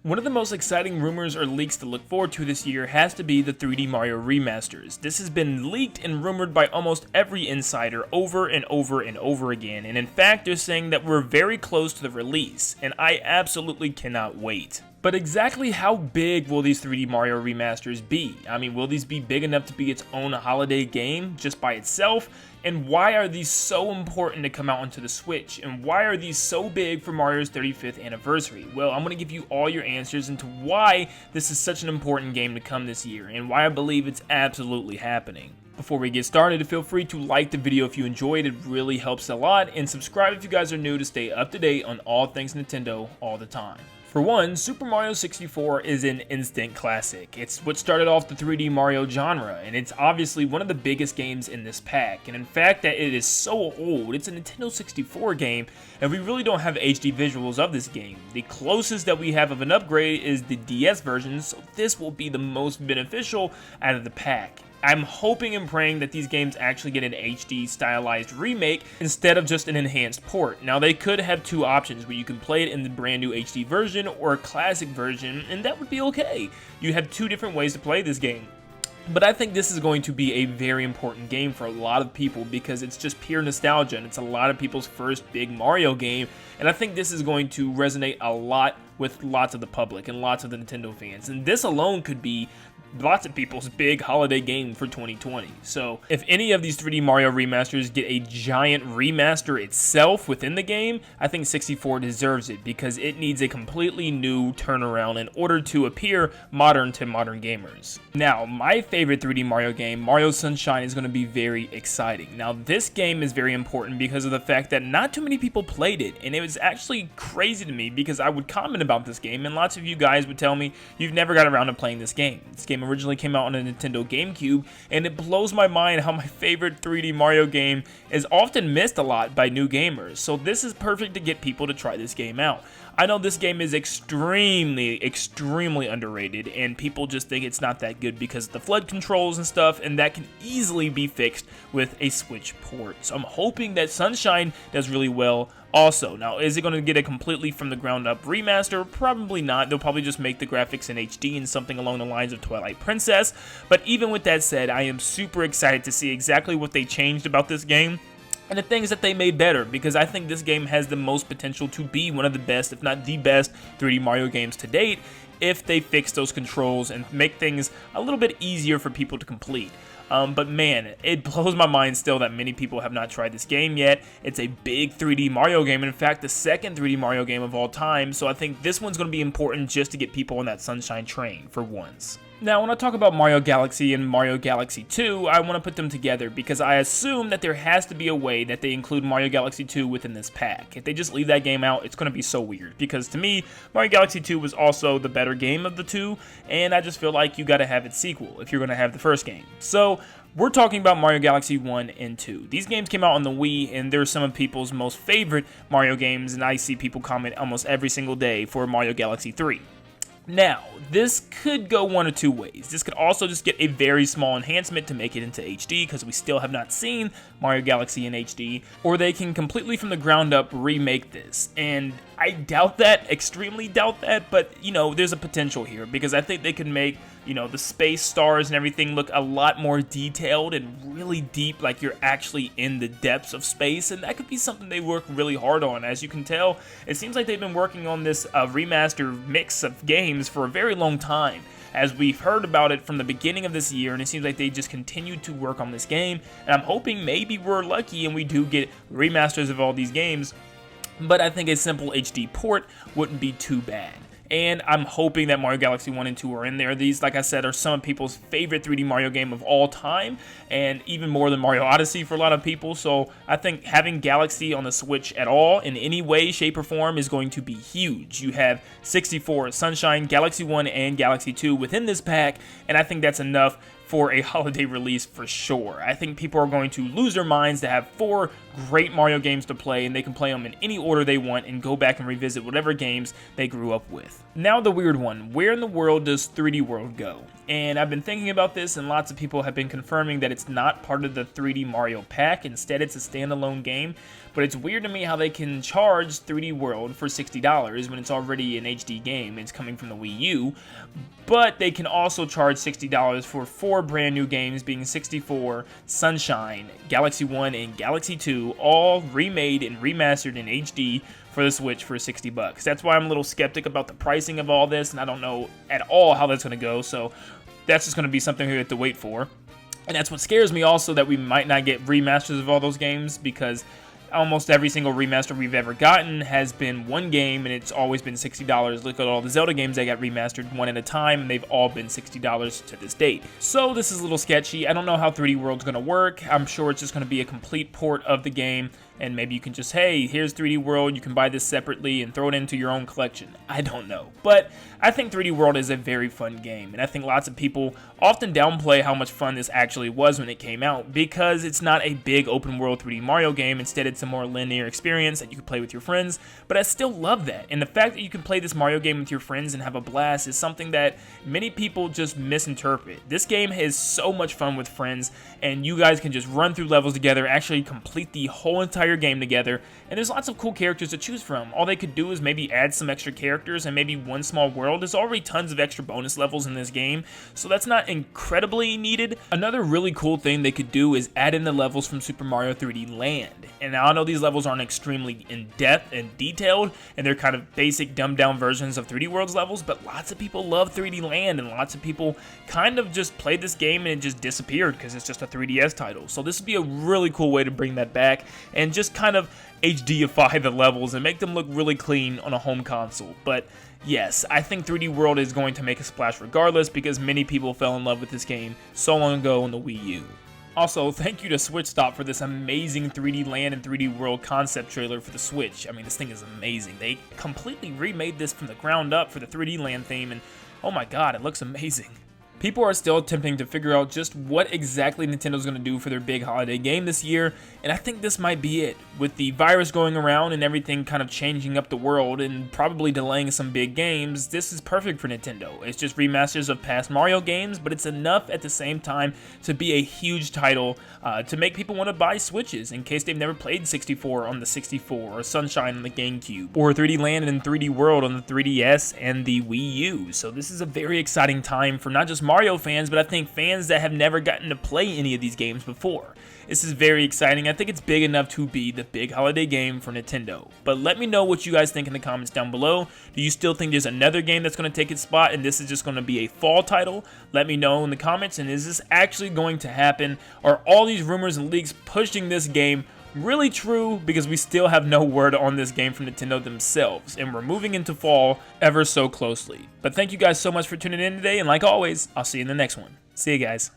One of the most exciting rumors or leaks to look forward to this year has to be the 3D Mario Remasters. This has been leaked and rumored by almost every insider over and over and over again, and in fact they're saying that we're very close to the release, and I absolutely cannot wait. But exactly how big will these 3D Mario Remasters be? I mean, will these be big enough to be its own holiday game just by itself? And why are these so important to come out onto the Switch? And why are these so big for Mario's 35th anniversary? Well, I'm going to give you all your answers into why this is such an important game to come this year, and why I believe it's absolutely happening. Before we get started, feel free to like the video if you enjoyed, it really helps a lot, and subscribe if you guys are new to stay up to date on all things Nintendo all the time. For one, Super Mario 64 is an instant classic. It's what started off the 3D Mario genre, and it's obviously one of the biggest games in this pack. And in fact that it is so old, it's a Nintendo 64 game, and we really don't have HD visuals of this game. The closest that we have of an upgrade is the DS version, so this will be the most beneficial out of the pack. I'm hoping and praying that these games actually get an HD stylized remake instead of just an enhanced port. Now they could have two options where you can play it in the brand new HD version or a classic version, and that would be okay. You have two different ways to play this game. But I think this is going to be a very important game for a lot of people because it's just pure nostalgia and it's a lot of people's first big Mario game, and I think this is going to resonate a lot with lots of the public and lots of the Nintendo fans, and this alone could be lots of people's big holiday game for 2020. So if any of these 3D Mario remasters get a giant remaster itself within the game, I think 64 deserves it because it needs a completely new turnaround in order to appear modern to modern gamers. Now, my favorite 3D Mario game, Mario Sunshine, is going to be very exciting. Now, this game is very important because of the fact that not too many people played it, and it was actually crazy to me because I would comment about this game and lots of you guys would tell me you've never got around to playing this game. This game originally came out on a Nintendo GameCube, and it blows my mind how my favorite 3D Mario game is often missed a lot by new gamers, so this is perfect to get people to try this game out. I know this game is extremely underrated, and people just think it's not that good because of the flood controls and stuff, and that can easily be fixed with a Switch port. So I'm hoping that Sunshine does really well also. Now, is it going to get a completely from the ground up remaster? Probably not. They'll probably just make the graphics in HD and something along the lines of Twilight Princess. But even with that said, I am super excited to see exactly what they changed about this game and the things that they made better, because I think this game has the most potential to be one of the best, if not the best, 3D Mario games to date if they fix those controls and make things a little bit easier for people to complete. But man, it blows my mind still that many people have not tried this game yet. It's a big 3D Mario game, and in fact the second 3D Mario game of all time, so I think this one's going to be important just to get people on that Sunshine train for once. Now, when I talk about Mario Galaxy and Mario Galaxy 2, I want to put them together because I assume that there has to be a way that they include Mario Galaxy 2 within this pack. If they just leave that game out, it's going to be so weird because to me, Mario Galaxy 2 was also the better game of the two, and I just feel like you got to have its sequel if you're going to have the first game. So we're talking about Mario Galaxy 1 and 2. These games came out on the Wii, and they're some of people's most favorite Mario games, and I see people comment almost every single day for Mario Galaxy 3. Now, this could go one of two ways. This could also just get a very small enhancement to make it into HD because we still have not seen Mario Galaxy in HD, or they can completely from the ground up remake this. And I doubt that, extremely doubt that, but you know, there's a potential here because I think they could make, you know, the space stars and everything look a lot more detailed and really deep, like you're actually in the depths of space, and that could be something they work really hard on. As you can tell, it seems like they've been working on this remaster mix of games for a very long time, as we've heard about it from the beginning of this year, and it seems like they just continue to work on this game, and I'm hoping maybe we're lucky and we do get remasters of all these games, but I think a simple HD port wouldn't be too bad. And I'm hoping that Mario Galaxy 1 and 2 are in there. These, like I said, are some of people's favorite 3D Mario game of all time, and even more than Mario Odyssey for a lot of people. So I think having Galaxy on the Switch at all, in any way, shape, or form, is going to be huge. You have 64, Sunshine, Galaxy 1, and Galaxy 2 within this pack, and I think that's enough for a holiday release for sure. I think people are going to lose their minds to have 4 great Mario games to play, and they can play them in any order they want and go back and revisit whatever games they grew up with. Now the weird one, where in the world does 3D World go? And I've been thinking about this, and lots of people have been confirming that it's not part of the 3D Mario pack. Instead, it's a standalone game. But it's weird to me how they can charge 3D World for $60 when it's already an HD game. It's coming from the Wii U. But they can also charge $60 for 4 brand new games, being 64, Sunshine, Galaxy 1, and Galaxy 2, all remade and remastered in HD for the Switch for $60. That's why I'm a little skeptic about the pricing of all this, and I don't know at all how that's going to go, so that's just going to be something we have to wait for. And that's what scares me also, that we might not get remasters of all those games, because almost every single remaster we've ever gotten has been one game, and it's always been $60. Look at all the Zelda games that got remastered one at a time, and they've all been $60 to this date. So this is a little sketchy. I don't know how 3D World's going to work. I'm sure it's just going to be a complete port of the game, and maybe you can just, hey, here's 3D World, you can buy this separately and throw it into your own collection. I don't know. But I think 3D World is a very fun game, and I think lots of people often downplay how much fun this actually was when it came out, because it's not a big open world 3D Mario game. Instead, it's a more linear experience that you can play with your friends, but I still love that. And the fact that you can play this Mario game with your friends and have a blast is something that many people just misinterpret. This game is so much fun with friends, and you guys can just run through levels together, actually complete the whole entire game together, and there's lots of cool characters to choose from. All they could do is maybe add some extra characters and maybe one small world. There's already tons of extra bonus levels in this game, so that's not incredibly needed. Another really cool thing they could do is add in the levels from Super Mario 3D Land. And I know these levels aren't extremely in-depth and detailed, and they're kind of basic, dumbed-down versions of 3D World's levels, but lots of people love 3D Land, and lots of people kind of just played this game and it just disappeared because it's just a 3DS title. So this would be a really cool way to bring that back and just kind of HDify the levels and make them look really clean on a home console. But yes, I think 3D World is going to make a splash regardless, because many people fell in love with this game so long ago on the Wii U. Also, thank you to Switch Stop for this amazing 3D Land and 3D World concept trailer for the Switch. I mean, this thing is amazing. They completely remade this from the ground up for the 3D Land theme, and oh my god, it looks amazing. People are still attempting to figure out just what exactly Nintendo's going to do for their big holiday game this year, and I think this might be it. With the virus going around and everything kind of changing up the world and probably delaying some big games, this is perfect for Nintendo. It's just remasters of past Mario games, but it's enough at the same time to be a huge title to make people want to buy Switches in case they've never played 64 on the 64, or Sunshine on the GameCube, or 3D Land and 3D World on the 3DS and the Wii U. So this is a very exciting time for not just Mario fans, but I think fans that have never gotten to play any of these games before. This is very exciting. I think it's big enough to be the big holiday game for Nintendo. But let me know what you guys think in the comments down below. Do you still think there's another game that's going to take its spot and this is just going to be a fall title? Let me know in the comments. And is this actually going to happen? Are all these rumors and leaks pushing this game really true? Because we still have no word on this game from Nintendo themselves, and we're moving into fall ever so closely. But thank you guys so much for tuning in today, and like always, I'll see you in the next one. See you guys.